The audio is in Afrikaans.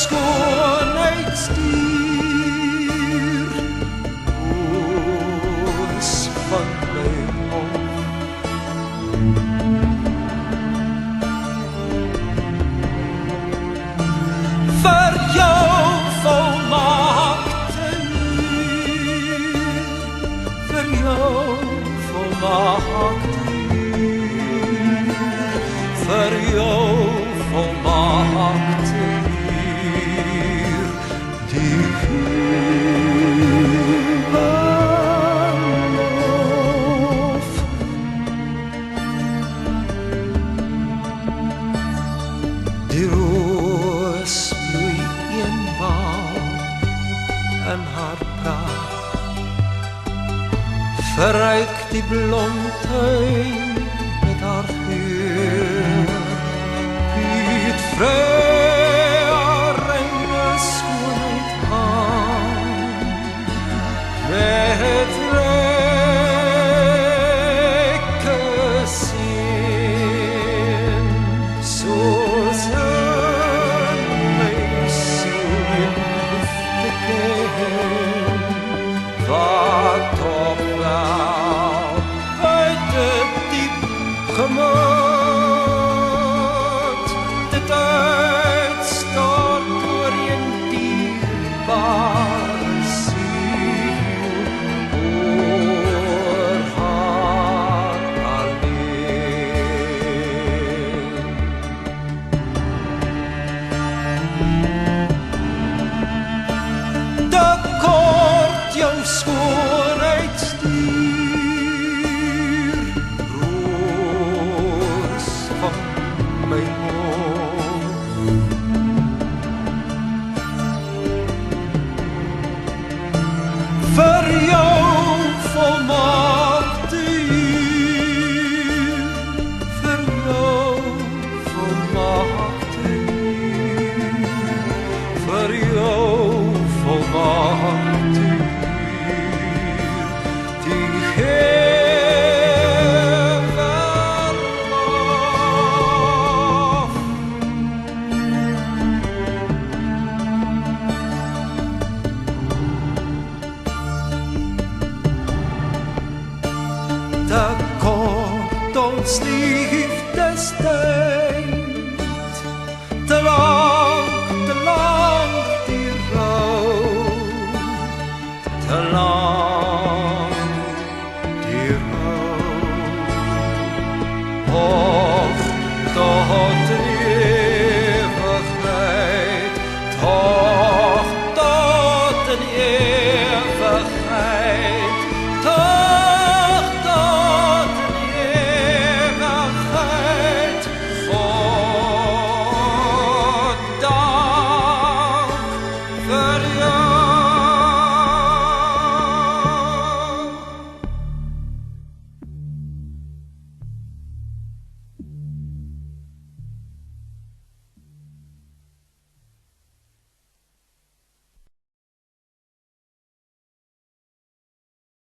skoonheid stuur, oos van my hof. Vir jou volmaakte uur, vir jou volmaakte uur, vir jou volmaakte uur, die huwelof. Die roos bloei eenmaal in haar pracht, verryk die blomtuin met haar geur, bied vry haar reine skoonheid aan, met ryke seën, soos in my siel in liefde ken, wat toch wel uit het diep gemoed dit uitstort oor een dierbare ziel, oor haar alleen. De kort jou skoonheid stuur, roos van my hof. Vir jou volmaakte uur, vir jou volmaakte uur, vir jou volmaakte uur, die hemelhof. De kort ons liefdestyd,